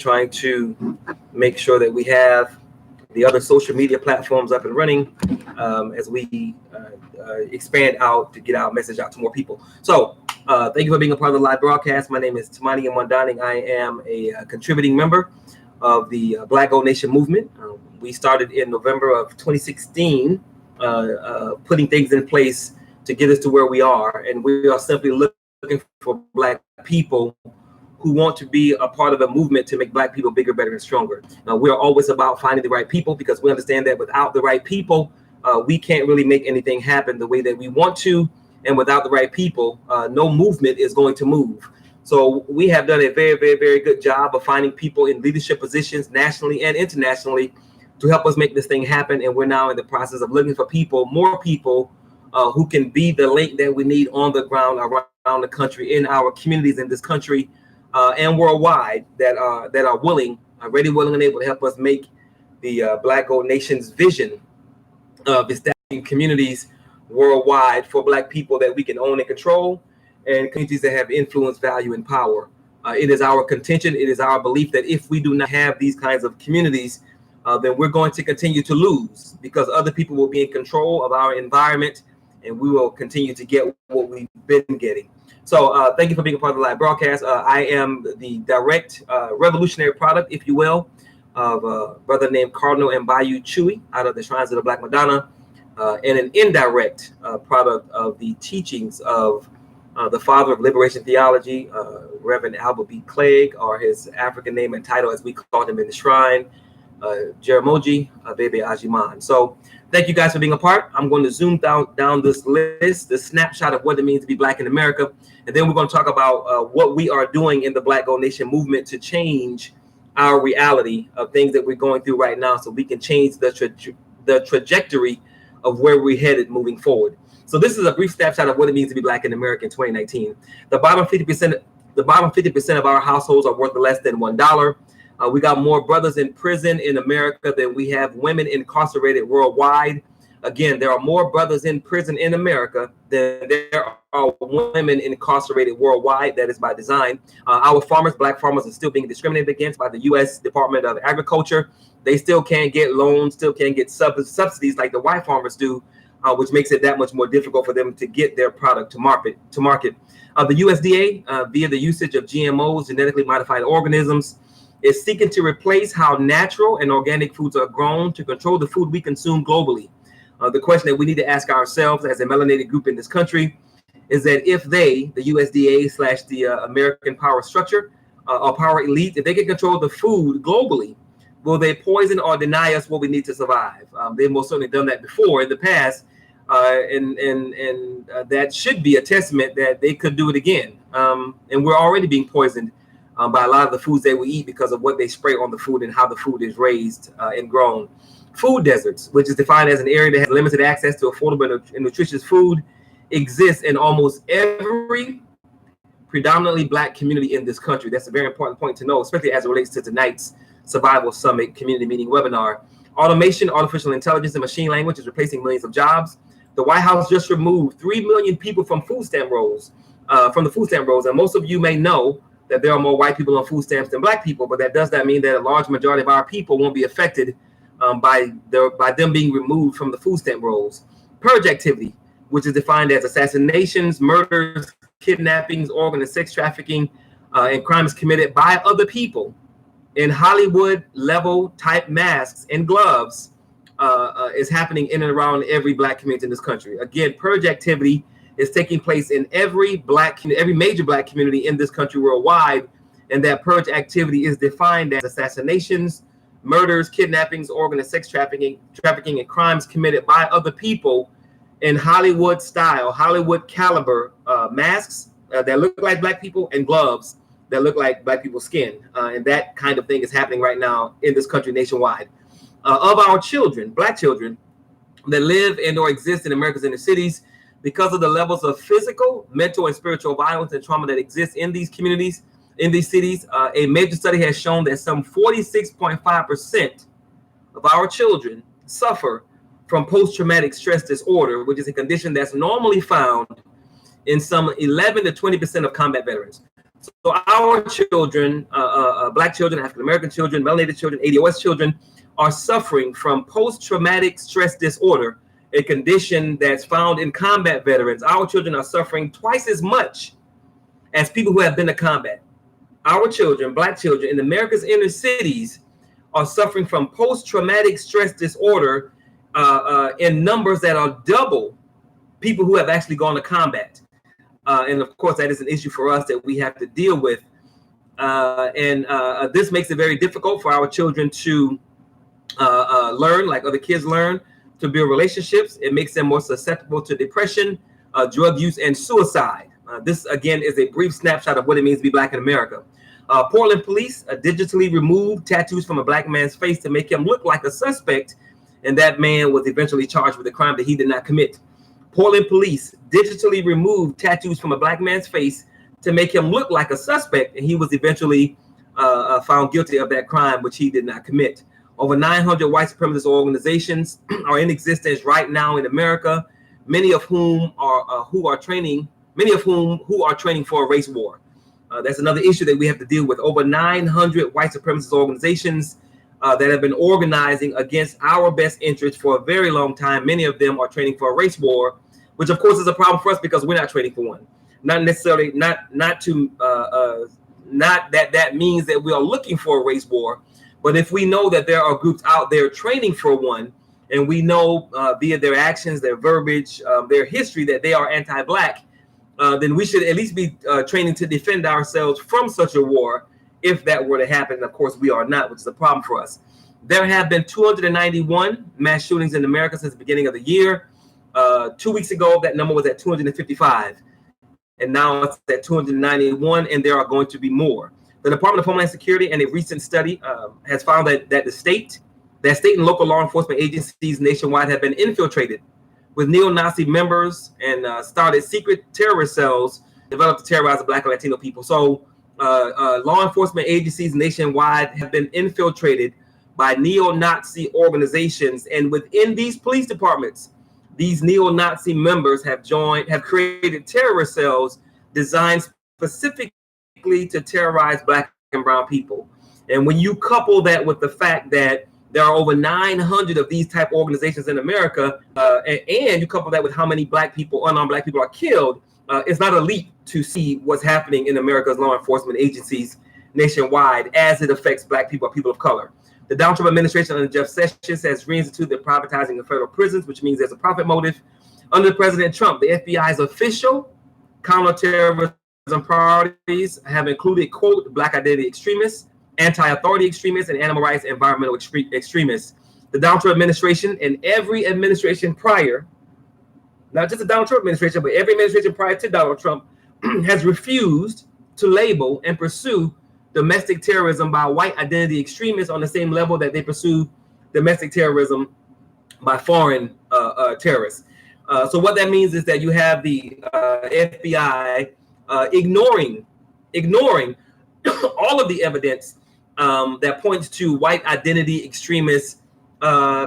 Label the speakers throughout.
Speaker 1: trying to make sure that we have the other social media platforms up and running as we expand out to get our message out to more people. So thank you for being a part of the live broadcast. My name is Tamani Mwandani. I am a contributing member of the Black Gold Nation movement. We started in November of 2016, putting things in place to get us to where we are. And we are simply looking for Black people who want to be a part of a movement to make Black people bigger, better, and stronger. We're always about finding the right people, because we understand that without the right people, we can't really make anything happen the way that we want to. And without the right people, no movement is going to move. So we have done a very, very, very good job of finding people in leadership positions nationally and internationally to help us make this thing happen. And we're now in the process of looking for people, more people who can be the link that we need on the ground around the country, in our communities in this country, and worldwide, that are willing, ready, willing, and able to help us make the Black Gold Nation's vision of establishing communities worldwide for Black people that we can own and control, and communities that have influence, value, and power. It is our contention, it is our belief that if we do not have these kinds of communities, then we're going to continue to lose, because other people will be in control of our environment, and we will continue to get what we've been getting. So thank you for being a part of the live broadcast. I am the direct revolutionary product, if you will, of a brother named Cardinal Mbayu Chui out of the Shrines of the Black Madonna, and an indirect product of the teachings of the father of liberation theology, Reverend Albert B. Clegg, or his African name and title as we called him in the shrine, Jaramogi Bebe Ajiman. So thank you guys for being a part. I'm going to zoom down this list, this snapshot of what it means to be Black in America. And then we're going to talk about what we are doing in the Black Gold Nation movement to change our reality of things that we're going through right now, so we can change the trajectory of where we're headed moving forward. So this is a brief snapshot of what it means to be Black in America in 2019. The bottom 50% of our households are worth less than $1. We got more brothers in prison in America than we have women incarcerated worldwide. Again, there are more brothers in prison in America than there are women incarcerated worldwide. That is by design. Our farmers, Black farmers, are still being discriminated against by the U.S. Department of Agriculture. They still can't get loans, still can't get subsidies like the white farmers do, which makes it that much more difficult for them to get their product to market. The USDA, via the usage of GMOs, genetically modified organisms, is seeking to replace how natural and organic foods are grown to control the food we consume globally. The question that we need to ask ourselves as a melanated group in this country is that if they, the USDA / the American power structure or power elite, if they can control the food globally, will they poison or deny us what we need to survive? They've most certainly done that before in the past, and that should be a testament that they could do it again. And we're already being poisoned by a lot of the foods that we eat because of what they spray on the food and how the food is raised and grown. Food deserts, which is defined as an area that has limited access to affordable and nutritious food, exists in almost every predominantly Black community in this country. That's a very important point to know, especially as it relates to tonight's Survival Summit community meeting webinar. Automation, artificial intelligence, and machine language is replacing millions of jobs. The White House just removed 3 million people from food stamp rolls, and most of you may know that there are more white people on food stamps than Black people, but that does not mean that a large majority of our people won't be affected by them being removed from the food stamp rolls. Purge activity, which is defined as assassinations, murders, kidnappings, organ and sex trafficking, and crimes committed by other people in Hollywood level type masks and gloves, is happening in and around every Black community in this country. Again, purge activity is taking place in every major Black community in this country worldwide, and that purge activity is defined as assassinations, murders, kidnappings, organ and sex trafficking, and crimes committed by other people in Hollywood style, Hollywood caliber masks that look like Black people and gloves that look like Black people's skin. And that kind of thing is happening right now in this country nationwide. Of our children, Black children that live and or exist in America's inner cities, because of the levels of physical, mental, and spiritual violence and trauma that exists in these communities, in these cities, a major study has shown that some 46.5% of our children suffer from post-traumatic stress disorder, which is a condition that's normally found in some 11 to 20% of combat veterans. So our children, Black children, African-American children, melanated children, ADOS children, are suffering from post-traumatic stress disorder, a condition that's found in combat veterans. Our children are suffering twice as much as people who have been to combat. Our children, Black children in America's inner cities, are suffering from post-traumatic stress disorder in numbers that are double people who have actually gone to combat. And of course, that is an issue for us that we have to deal with. This makes it very difficult for our children to learn like other kids learn, to build relationships. It makes them more susceptible to depression, drug use, and suicide. This, again, is a brief snapshot of what it means to be Black in America. Portland police digitally removed tattoos from a Black man's face to make him look like a suspect, and that man was eventually charged with a crime that he did not commit. Portland police digitally removed tattoos from a Black man's face to make him look like a suspect, and he was eventually found guilty of that crime, which he did not commit. Over 900 white supremacist organizations are in existence right now in America, many of whom are training for a race war. That's another issue that we have to deal with. Over 900 white supremacist organizations that have been organizing against our best interests for a very long time. Many of them are training for a race war, which of course is a problem for us because we're not training for one. Not necessarily, not that means that we are looking for a race war, but if we know that there are groups out there training for one, and we know via their actions, their verbiage, their history that they are anti-Black, then we should at least be training to defend ourselves from such a war if that were to happen. And of course, we are not, which is a problem for us. There have been 291 mass shootings in America since the beginning of the year. 2 weeks ago, that number was at 255. And now it's at 291, and there are going to be more. The Department of Homeland Security and a recent study has found that state and local law enforcement agencies nationwide have been infiltrated with neo-Nazi members and started secret terrorist cells developed to terrorize the Black and Latino people. So law enforcement agencies nationwide have been infiltrated by neo-Nazi organizations, and within these police departments, these neo-Nazi members have created terrorist cells designed specifically to terrorize Black and brown people. And when you couple that with the fact that there are over 900 of these type organizations in America, and you couple that with how many Black people, unarmed Black people, are killed, it's not a leap to see what's happening in America's law enforcement agencies nationwide as it affects Black people or people of color. The Donald Trump administration under Jeff Sessions has reinstituted the privatizing of federal prisons, which means there's a profit motive. Under President Trump, the FBI's official counterterrorism priorities have included, quote, Black identity extremists, anti-authority extremists, and animal rights environmental extremists. The Donald Trump administration and every administration prior, not just the Donald Trump administration, but every administration prior to Donald Trump has refused to label and pursue domestic terrorism by white identity extremists on the same level that they pursue domestic terrorism by foreign terrorists. So what that means is that you have the FBI ignoring all of the evidence that points to white identity extremists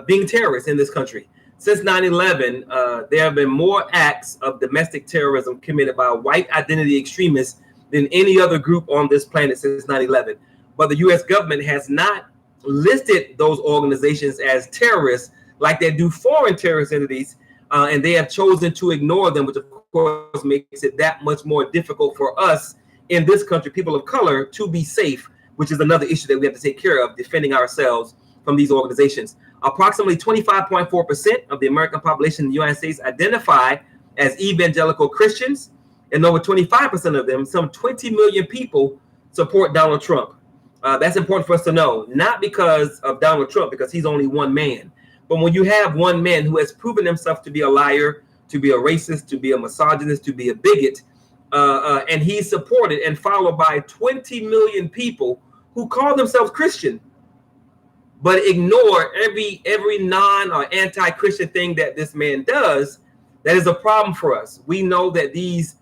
Speaker 1: being terrorists in this country. Since 9/11, there have been more acts of domestic terrorism committed by white identity extremists than any other group on this planet since 9/11. But the U.S. government has not listed those organizations as terrorists like they do foreign terrorist entities, and they have chosen to ignore them, which of course makes it that much more difficult for us in this country, people of color, to be safe, which is another issue that we have to take care of, defending ourselves from these organizations. Approximately 25.4% of the American population in the United States identify as evangelical Christians, and over 25% of them, some 20 million people, support Donald Trump. That's important for us to know, not because of Donald Trump, because he's only one man, but when you have one man who has proven himself to be a liar, to be a racist, to be a misogynist, to be a bigot, and he's supported and followed by 20 million people who call themselves Christian, but ignore every non or anti-Christian thing that this man does, that is a problem for us. We know that these,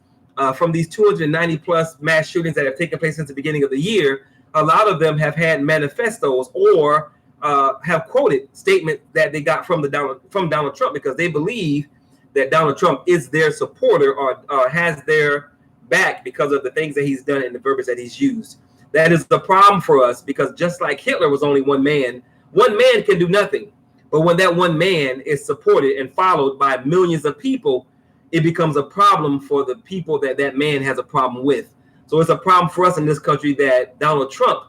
Speaker 1: from these 290 plus mass shootings that have taken place since the beginning of the year, a lot of them have had manifestos or have quoted statements that they got from Donald Trump, because they believe that Donald Trump is their supporter or has their back because of the things that he's done and the verbiage that he's used. That is the problem for us, because just like Hitler was only one man can do nothing. But when that one man is supported and followed by millions of people, it becomes a problem for the people that that man has a problem with. So it's a problem for us in this country that Donald Trump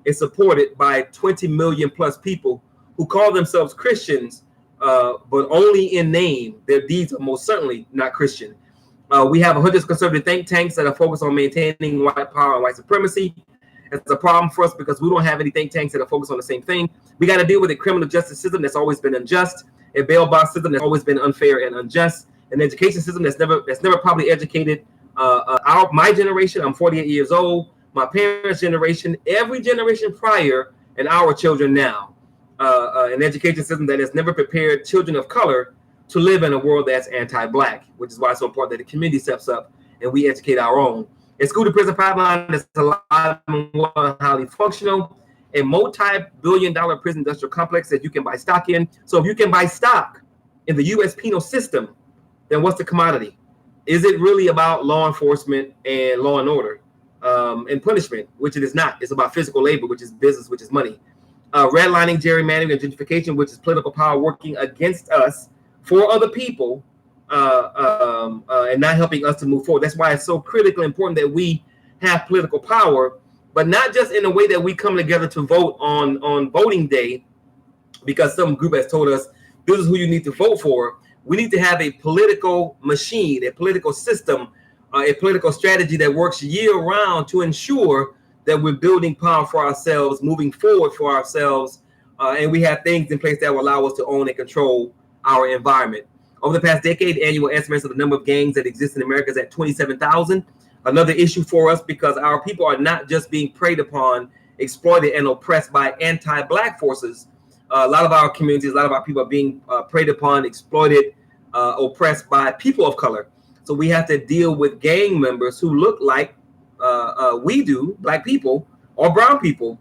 Speaker 1: is supported by 20 million plus people who call themselves Christians, but only in name. Their deeds are most certainly not Christian. We have 100 conservative think tanks that are focused on maintaining white power and white supremacy. It's a problem for us because we don't have any think tanks that are focused on the same thing. We got to deal with a criminal justice system that's always been unjust, a bail bond system that's always been unfair and unjust, an education system that's never probably educated my generation. I'm 48 years old. My parents' generation, every generation prior, and our children now. An education system that has never prepared children of color to live in a world that's anti-black, which is why it's so important that the community steps up and we educate our own. A school-to-prison pipeline is alive and well, highly functional, a multi-billion-dollar prison industrial complex that you can buy stock in. So if you can buy stock in the U.S. penal system, then what's the commodity? Is it really about law enforcement and law and order and punishment, which it is not? It's about physical labor, which is business, which is money. Redlining, gerrymandering, and gentrification, which is political power working against us for other people, and not helping us to move forward. That's why it's so critically important that we have political power, but not just in a way that we come together to vote on voting day because some group has told us this is who you need to vote for. We need to have a political machine, a political system, a political strategy that works year round to ensure that we're building power for ourselves, moving forward for ourselves, and we have things in place that will allow us to own and control our environment. Over the past decade, annual estimates of the number of gangs that exist in America is at 27,000. Another issue for us because our people are not just being preyed upon, exploited, and oppressed by anti-black forces. A lot of our communities, a lot of our people are being preyed upon, exploited, oppressed by people of color. So we have to deal with gang members who look like we do, black people or brown people,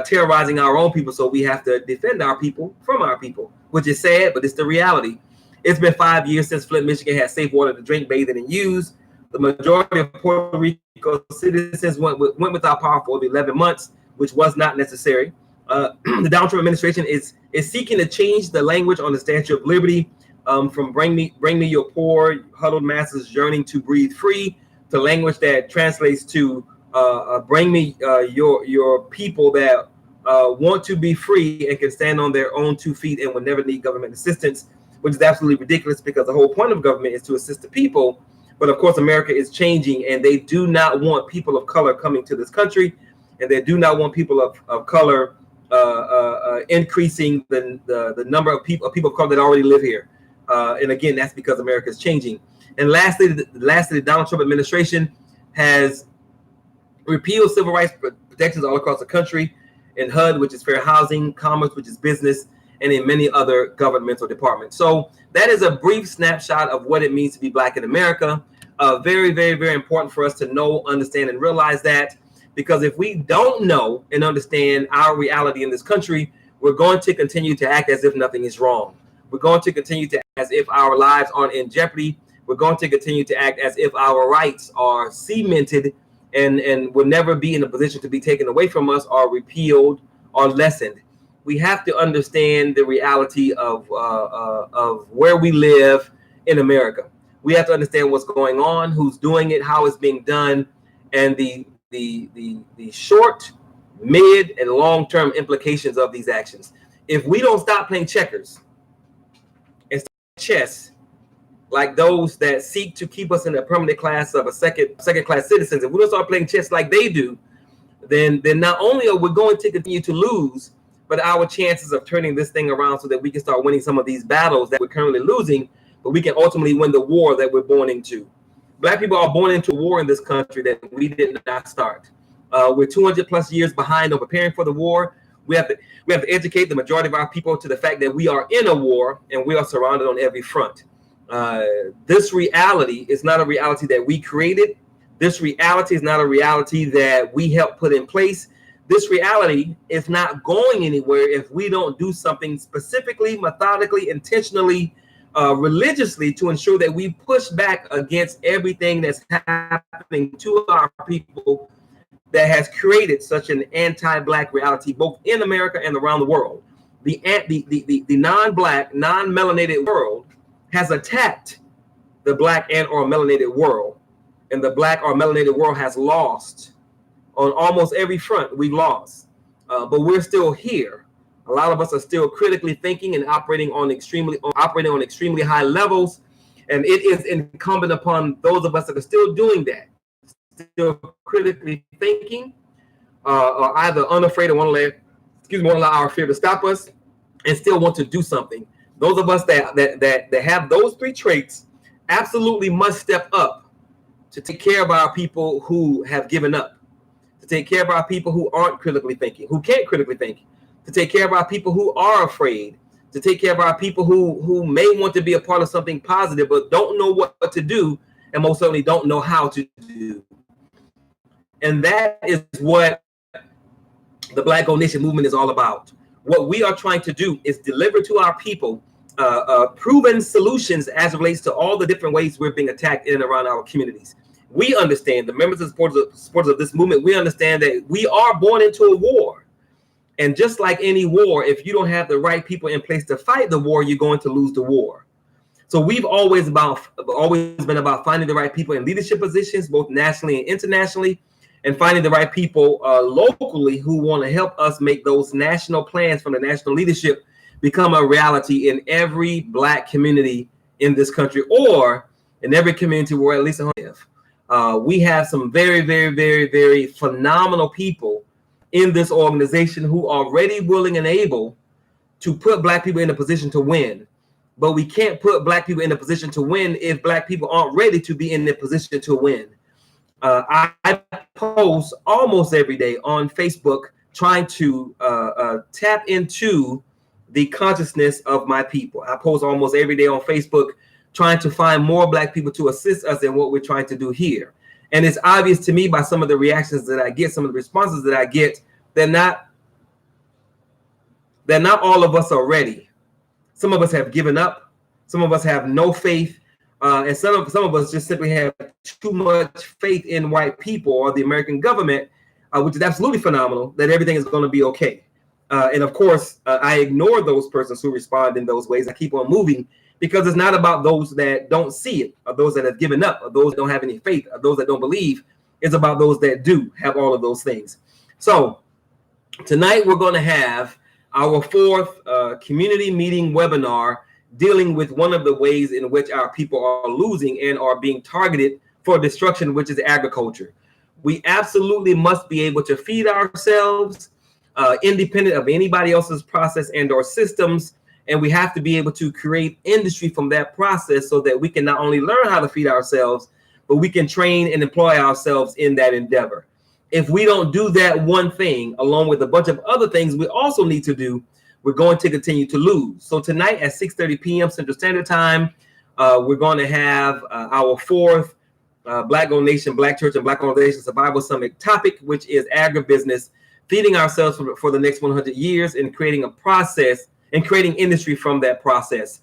Speaker 1: terrorizing our own people. So we have to defend our people from our people, which is sad, but it's the reality. It's been 5 years since Flint, Michigan had safe water to drink, bathe in, and use. The majority of Puerto Rico citizens went without power for over 11 months, which was not necessary. The Donald Trump administration is seeking to change the language on the Statue of Liberty from bring me your poor, huddled masses yearning to breathe free, to language that translates to bring me your people that want to be free and can stand on their own 2 feet and will never need government assistance, which is absolutely ridiculous because the whole point of government is to assist the people. But of course, America is changing, and they do not want people of color coming to this country, and they do not want people of color increasing the number of people of color that already live here. And again, that's because America is changing. And lastly, the Donald Trump administration has repealed civil rights protections all across the country in HUD, which is fair housing, commerce, which is business, and in many other governmental departments. So that is a brief snapshot of what it means to be Black in America. Very, very, very important for us to know, understand, and realize that, because if we don't know and understand our reality in this country, we're going to continue to act as if nothing is wrong. We're going to continue to act as if our lives aren't in jeopardy. We're going to continue to act as if our rights are cemented and will never be in a position to be taken away from us or repealed or lessened. We have to understand the reality of where we live in America. We have to understand what's going on, who's doing it, how it's being done, and the short, mid, and long-term implications of these actions. If we don't stop playing checkers and start chess, like those that seek to keep us in a permanent class of a second-class citizens, if we don't start playing chess like they do, then not only are we going to continue to lose, but our chances of turning this thing around so that we can start winning some of these battles that we're currently losing, but we can ultimately win the war that we're born into. Black people are born into a war in this country that we did not start. We're 200 plus years behind on preparing for the war. We have to educate the majority of our people to the fact that we are in a war and we are surrounded on every front. This reality is not a reality that we created. This reality is not a reality that we helped put in place. This reality is not going anywhere if we don't do something specifically, methodically, intentionally, religiously to ensure that we push back against everything that's happening to our people that has created such an anti-Black reality, both in America and around the world. The non-Black, non-melanated world has attacked the Black and or melanated world, and the Black or melanated world has lost on almost every front. We've lost, but we're still here. A lot of us are still critically thinking and operating on extremely high levels, and it is incumbent upon those of us that are still doing that, still critically thinking, or either unafraid or want to allow our fear to stop us, and still want to do something. Those of us that have those three traits absolutely must step up to take care of our people who have given up, to take care of our people who aren't critically thinking, who can't critically think, to take care of our people who are afraid, to take care of our people who may want to be a part of something positive but don't know what to do, and most certainly don't know how to do. And that is what the Black Gold Nation movement is all about. What we are trying to do is deliver to our people proven solutions as it relates to all the different ways we're being attacked in and around our communities. We understand, the members and supporters of this movement, we understand that we are born into a war. And just like any war, if you don't have the right people in place to fight the war, you're going to lose the war. So we've always been about finding the right people in leadership positions, both nationally and internationally, and finding the right people locally who want to help us make those national plans from the national leadership become a reality in every Black community in this country, or in every community where at least I live. We have some very, very, very, very phenomenal people in this organization who are ready, willing, and able to put Black people in a position to win. But we can't put Black people in a position to win if Black people aren't ready to be in the position to win. I post almost every day on Facebook trying to tap into the consciousness of my people. I post almost every day on Facebook trying to find more Black people to assist us in what we're trying to do here. And it's obvious to me by some of the reactions that I get, some of the responses that I get, that not all of us are ready. Some of us have given up. Some of us have no faith. And some of us just simply have too much faith in white people or the American government, which is absolutely phenomenal, that everything is going to be okay. And of course, I ignore those persons who respond in those ways. I keep on moving, because it's not about those that don't see it, or those that have given up, or those that don't have any faith, or those that don't believe. It's about those that do have all of those things. So tonight we're going to have our fourth community meeting webinar dealing with one of the ways in which our people are losing and are being targeted for destruction, which is agriculture. We absolutely must be able to feed ourselves independent of anybody else's process and or systems. And we have to be able to create industry from that process so that we can not only learn how to feed ourselves, but we can train and employ ourselves in that endeavor. If we don't do that one thing, along with a bunch of other things we also need to do, we're going to continue to lose. So tonight at 6:30 p.m. Central Standard Time, we're going to have our fourth Black Gold Nation, Black Church, and Black Organization Survival Summit topic, which is agribusiness, feeding ourselves for the next 100 years and creating a process and creating industry from that process.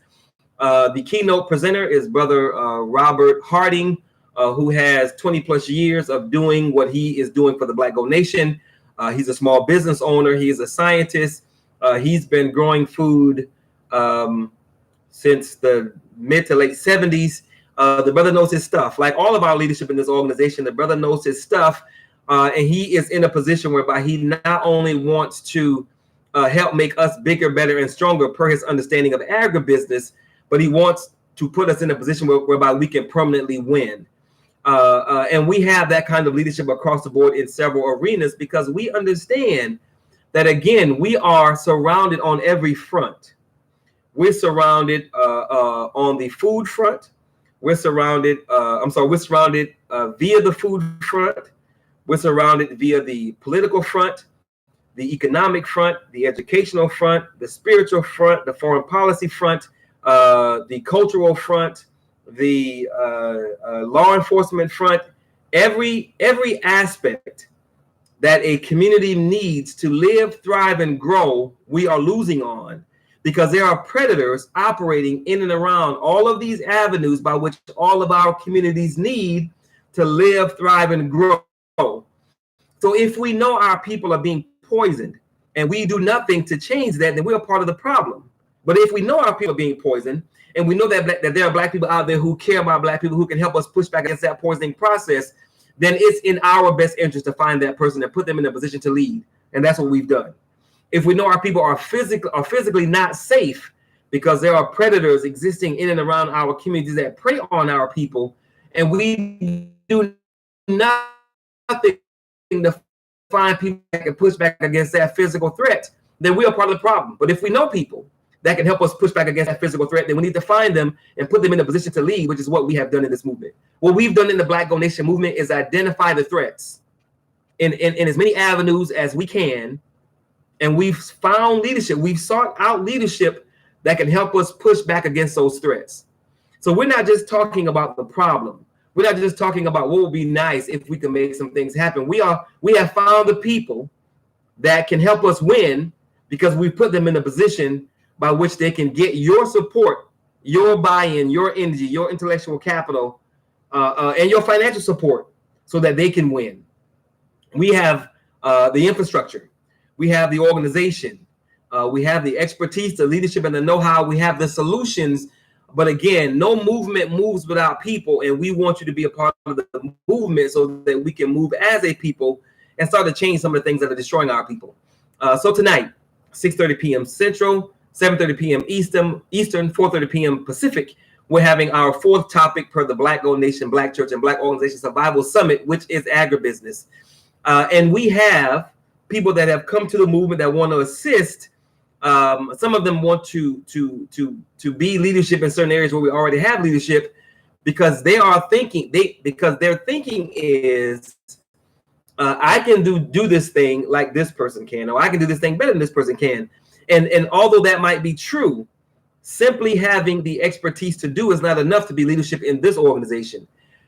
Speaker 1: The keynote presenter is Brother Robert Harding, who has 20 plus years of doing what he is doing for the Black Gold Nation. He's a small business owner. He's a scientist. He's been growing food since the mid to late 70s. The brother knows his stuff. Like all of our leadership in this organization, the brother knows his stuff. And he is in a position whereby he not only wants to help make us bigger, better, and stronger per his understanding of agribusiness, but he wants to put us in a position whereby we can permanently win. And we have that kind of leadership across the board in several arenas, because we understand that, again, we are surrounded on every front. We're surrounded on the food front. We're surrounded, we're surrounded via the food front. We're surrounded via the political front, the economic front, the educational front, the spiritual front, the foreign policy front, the cultural front, the law enforcement front. Every aspect that a community needs to live, thrive, and grow, we are losing on, because there are predators operating in and around all of these avenues by which all of our communities need to live, thrive, and grow. So if we know our people are being poisoned and we do nothing to change that, then we're a part of the problem. But if we know our people are being poisoned and we know that there are Black people out there who care about Black people, who can help us push back against that poisoning process, then it's in our best interest to find that person and put them in a position to lead. And that's what we've done. If we know our people are physically not safe because there are predators existing in and around our communities that prey on our people, and we do nothing to find people that can push back against that physical threat, then we are part of the problem. But if we know people that can help us push back against that physical threat, then we need to find them and put them in a position to lead, which is what we have done in this movement. What we've done in the Black Gold Nation movement is identify the threats in as many avenues as we can. And we've found leadership. We've sought out leadership that can help us push back against those threats. So we're not just talking about the problem. We're not just talking about what would be nice if we can make some things happen. We have found the people that can help us win because we put them in a position by which they can get your support, your buy-in, your energy, your intellectual capital, and your financial support so that they can win. We have the infrastructure. We have the organization. We have the expertise, the leadership, and the know-how. We have the solutions. But again, no movement moves without people, and we want you to be a part of the movement so that we can move as a people and start to change some of the things that are destroying our people. So tonight, 6:30 p.m. Central, 7:30 p.m. Eastern, 4:30 p.m. Pacific, we're having our fourth topic per the Black Gold Nation, Black Church, and Black Organization Survival Summit, which is agribusiness. And we have people that have come to the movement that want to assist. Some of them want to be leadership in certain areas where we already have leadership, because they are thinking because their thinking is I can do this thing like this person can, or I can do this thing better than this person can. And although that might be true, simply having the expertise to do is not enough to be leadership in this organization.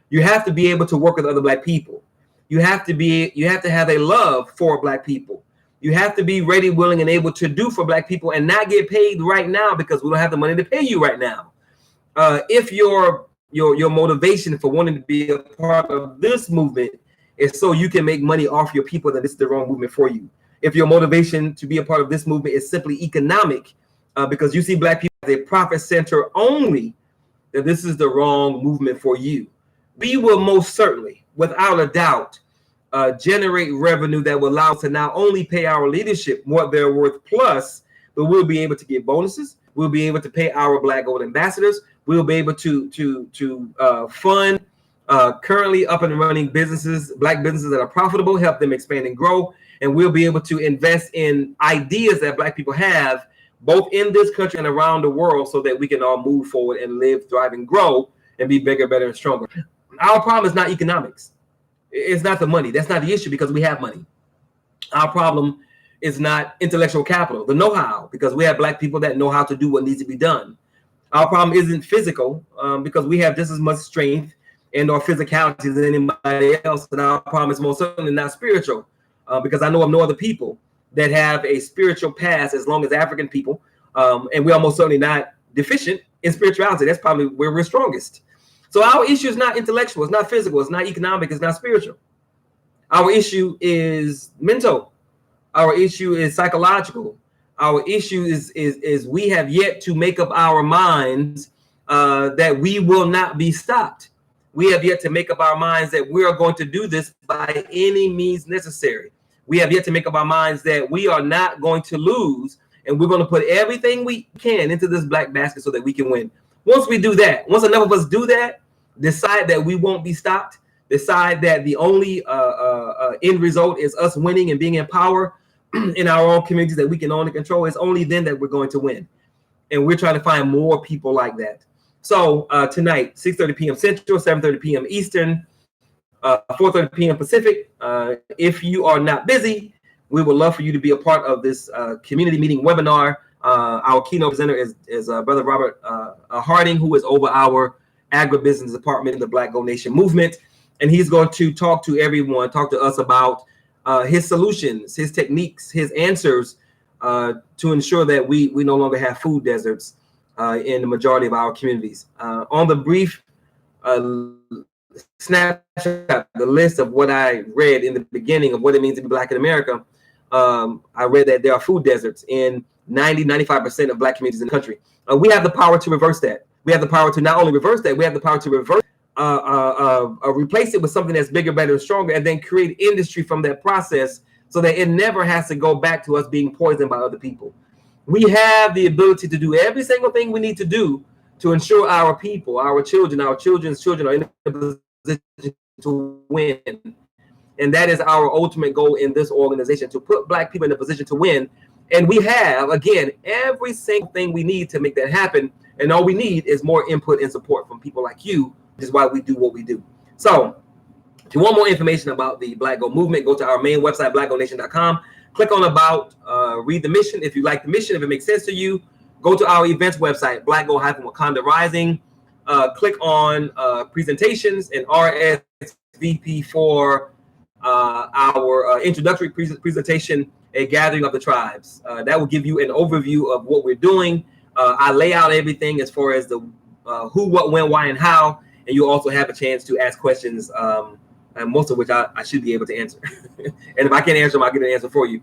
Speaker 1: You have to be able to work with other Black people. You have to have a love for Black people. You have to be ready, willing, and able to do for Black people and not get paid right now because we don't have the money to pay you right now. If your motivation for wanting to be a part of this movement is so you can make money off your people, then this is the wrong movement for you. If your motivation to be a part of this movement is simply economic, because you see Black people as a profit center only, then this is the wrong movement for you. We will most certainly, without a doubt, generate revenue that will allow us to not only pay our leadership what they're worth plus, but we'll be able to get bonuses. We'll be able to pay our Black Gold ambassadors. We'll be able to fund currently up and running businesses, Black businesses that are profitable, help them expand and grow. And we'll be able to invest in ideas that Black people have, both in this country and around the world, so that we can all move forward and live, thrive, and grow and be bigger, better, and stronger. Our problem is not economics. It's not the money. That's not the issue, because we have money. Our problem is not intellectual capital, the know-how, because we have Black people that know how to do what needs to be done. Our problem isn't physical, because we have just as much strength and or physicality as anybody else. And our problem is most certainly not spiritual, because I know of no other people that have a spiritual past as long as African people. And we're almost certainly not deficient in spirituality. That's probably where we're strongest. So our issue is not intellectual, it's not physical, it's not economic, it's not spiritual. Our issue is mental. Our issue is psychological. Our issue is we have yet to make up our minds that we will not be stopped. We have yet to make up our minds that we are going to do this by any means necessary. We have yet to make up our minds that we are not going to lose, and we're going to put everything we can into this Black basket so that we can win. Once we do that, once enough of us do that, decide that we won't be stopped, decide that the only end result is us winning and being in power in our own communities that we can own and control, it's only then that we're going to win. And we're trying to find more people like that. So tonight, 6:30 p.m. Central, 7:30 p.m. Eastern, 4:30 p.m. Pacific. If you are not busy, we would love for you to be a part of this community meeting webinar. Our keynote presenter is Brother Robert Harding, who is over our agribusiness department in the Black Gold Nation movement. And he's going to talk to everyone, talk to us about his solutions, his techniques, his answers to ensure that we no longer have food deserts in the majority of our communities. On the brief snapshot, the list of what I read in the beginning of what it means to be Black in America, I read that there are food deserts in 95% of Black communities in the country. We have the power to reverse that. We have the power to not only reverse that, we have the power to reverse, replace it with something that's bigger, better, and stronger, and then create industry from that process so that it never has to go back to us being poisoned by other people. We have the ability to do every single thing we need to do to ensure our people, our children, our children's children are in a position to win. And that is our ultimate goal in this organization, to put Black people in a position to win. And we have, again, every single thing we need to make that happen. And all we need is more input and support from people like you, which is why we do what we do. So if you want more information about the Black Gold movement, go to our main website, blackgoldnation.com. Click on about, read the mission. If you like the mission, if it makes sense to you, go to our events website, Black Gold-Wakanda Rising. Click on presentations and RSVP for our introductory presentation, A Gathering of the Tribes. That will give you an overview of what we're doing. I lay out everything as far as the who, what, when, why, and how, and you'll also have a chance to ask questions, and most of which I should be able to answer. And if I can't answer them, I'll get an answer for you.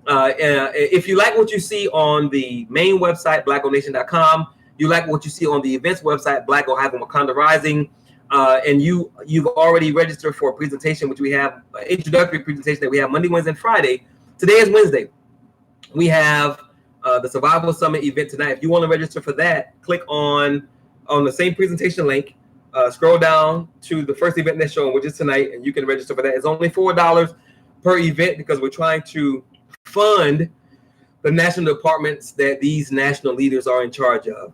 Speaker 1: If you like what you see on the main website, blackgoldnation.com, you like what you see on the events website, Black Gold-Wakanda Rising, and you've already registered for a presentation, which we have an introductory presentation that we have Monday, Wednesday, and Friday. Today is Wednesday. We have the Survival Summit event tonight. If you want to register for that, click on the same presentation link. Scroll down to the first event that's shown, which is tonight, and you can register for that. It's only $4 per event because we're trying to fund the national departments that these national leaders are in charge of.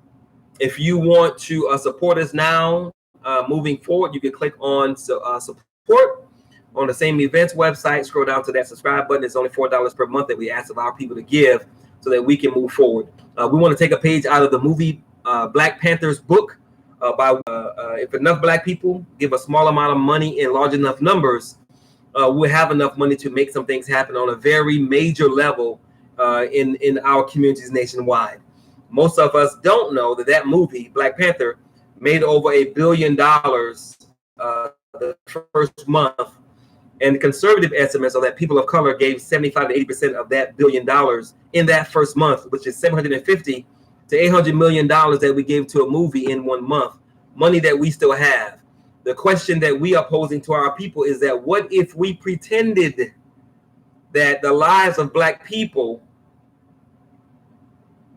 Speaker 1: If you want to support us now, moving forward, you can click on support on the same events website. Scroll down to that subscribe button. It's only $4 per month that we ask of our people to give so that we can move forward. We want to take a page out of the movie Black Panther's book. If enough Black people give a small amount of money in large enough numbers, we'll have enough money to make some things happen on a very major level in our communities nationwide. Most of us don't know that movie, Black Panther, made over $1 billion the first month. And the conservative estimates are that people of color gave 75 to 80% of that $1 billion in that first month, which is $750 to $800 million that we gave to a movie in 1 month, money that we still have. The question that we are posing to our people is that what if we pretended that the lives of Black people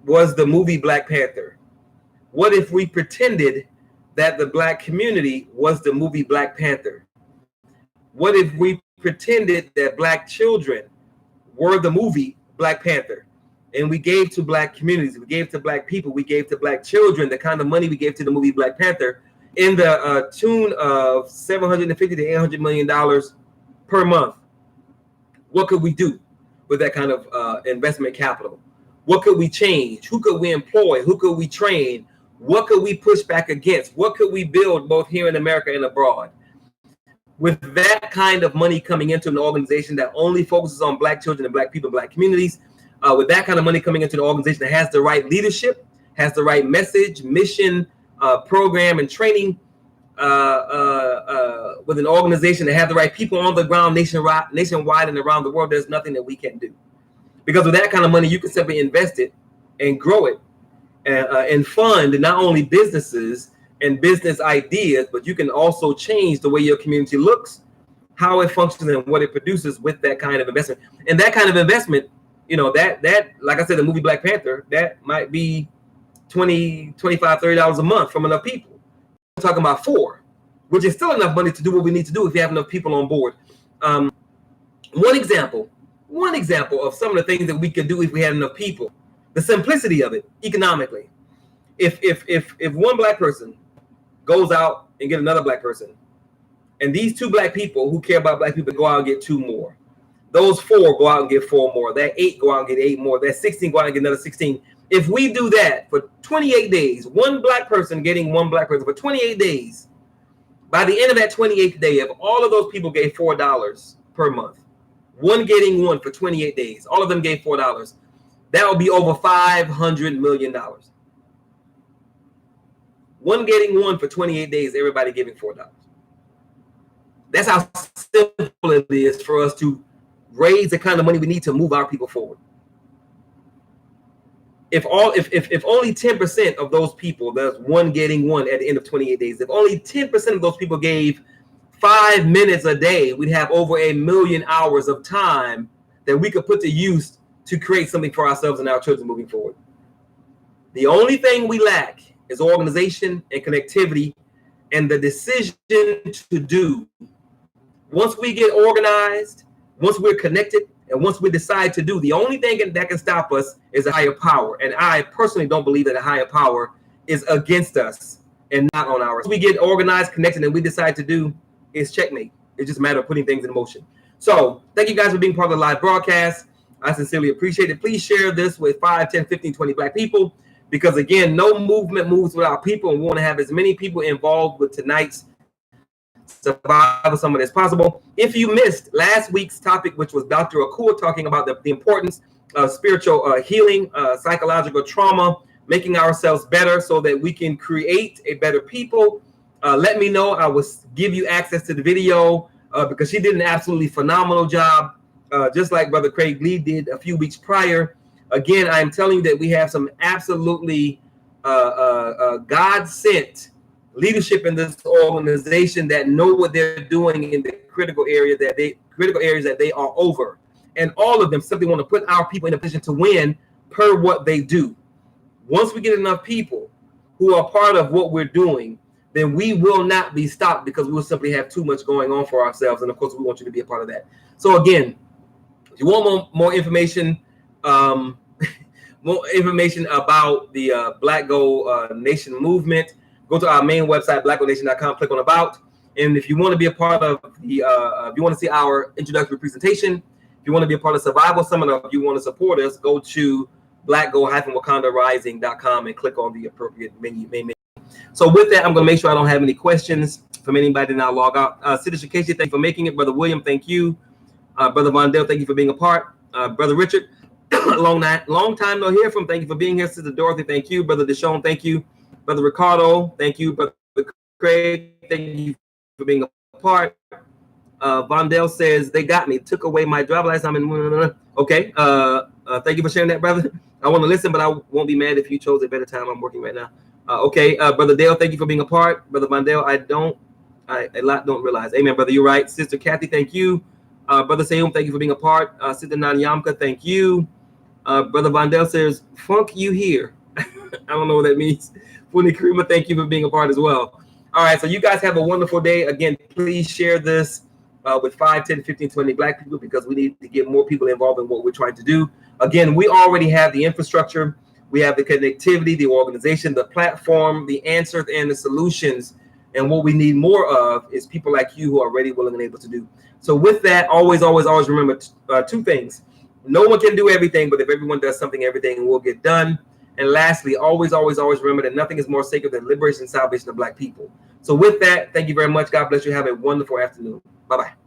Speaker 1: was the movie Black Panther? What if we pretended that the Black community was the movie Black Panther? What if we pretended that Black children were the movie Black Panther? And we gave to Black communities, we gave to Black people, we gave to Black children the kind of money we gave to the movie Black Panther in the tune of $750 to $800 million per month. What could we do with that kind of investment capital? What could we change? Who could we employ? Who could we train? What could we push back against? What could we build both here in America and abroad? With that kind of money coming into an organization that only focuses on Black children and Black people, Black communities, with that kind of money coming into an organization that has the right leadership, has the right message, mission, program, and training, with an organization that has the right people on the ground nationwide and around the world, there's nothing that we can't do. Because with that kind of money, you can simply invest it and grow it and fund not only businesses and business ideas, but you can also change the way your community looks, how it functions, and what it produces with that kind of investment. And that kind of investment, you know, that like I said, the movie Black Panther, that might be $20, $25, $30 a month from enough people. We're talking about 4, which is still enough money to do what we need to do if you have enough people on board. One example of some of the things that we could do if we had enough people, the simplicity of it economically. If one Black person goes out and get another Black person, and these 2 Black people who care about Black people go out and get 2 more, those 4 go out and get 4 more, that 8 go out and get 8 more, that 16 go out and get another 16. If we do that for 28 days, one Black person getting one Black person for 28 days, by the end of that 28th day, if all of those people gave $4 per month, one getting one for 28 days, all of them gave $4, that would be over $500 million. One getting one for 28 days, everybody giving $4. That's how simple it is for us to raise the kind of money we need to move our people forward. If only 10% of those people, there's one getting one at the end of 28 days, if only 10% of those people gave 5 minutes a day, we'd have over 1 million hours of time that we could put to use to create something for ourselves and our children moving forward. The only thing we lack is organization and connectivity and the decision to do. Once we get organized, once we're connected, and once we decide to do, the only thing that can stop us is a higher power. And I personally don't believe that a higher power is against us and not on ours. Once we get organized, connected, and we decide to do, it's checkmate. It's just a matter of putting things in motion. So thank you guys for being part of the live broadcast. I sincerely appreciate it. Please share this with 5, 10, 15, 20 Black people, because again, no movement moves without people, and we want to have as many people involved with tonight's Survival Summit as possible. If you missed last week's topic, which was Dr. Akua talking about the importance of spiritual healing, psychological trauma, making ourselves better so that we can create a better people, let me know. I will give you access to the video because she did an absolutely phenomenal job, just like Brother Craig Lee did a few weeks prior. Again, I am telling you that we have some absolutely God-sent leadership in this organization that know what they're doing in the critical areas that they are over, and all of them simply want to put our people in a position to win per what they do. Once we get enough people who are part of what we're doing, then we will not be stopped, because we will simply have too much going on for ourselves, and of course we want you to be a part of that. So again, if you want more information, more information about the Black Gold Nation movement, go to our main website, blackgoldnation.com, click on About. And if you want to be a part of the, if you want to see our introductory presentation, if you want to be a part of Survival Summit, or if you want to support us, go to blackgold-wakandarising.com and click on the appropriate main menu. So with that, I'm going to make sure I don't have any questions from anybody now log out. Sister Shakesha, thank you for making it. Brother William, thank you. Brother Vondell, thank you for being a part. Brother Richard, long time no hear from. Thank you for being here. Sister Dorothy, thank you. Brother Deshaun, thank you. Brother Ricardo, thank you. Brother Craig, thank you for being a part. Vondell says, they got me. Took away my driver last time. Okay. Thank you for sharing that, brother. I want to listen, but I won't be mad if you chose a better time. I'm working right now. Okay. Brother Dale, thank you for being a part. Brother Vondell, I don't realize. Amen, brother. You're right. Sister Kathy, thank you. Brother Sayum, thank you for being a part. Sister Nanyamka, thank you. Brother Vondell says, funk you here. I don't know what that means. Funi Karima, thank you for being a part as well. All right, so you guys have a wonderful day. Again, please share this with 5, 10, 15, 20 Black people, because we need to get more people involved in what we're trying to do. Again, we already have the infrastructure. We have the connectivity, the organization, the platform, the answers, and the solutions. And what we need more of is people like you who are ready, willing, and able to do. So with that, always remember two things. No one can do everything, but if everyone does something, everything will get done. And lastly, always remember that nothing is more sacred than liberation and salvation of Black people. So with that, thank you very much. God bless you. Have a wonderful afternoon. Bye-bye.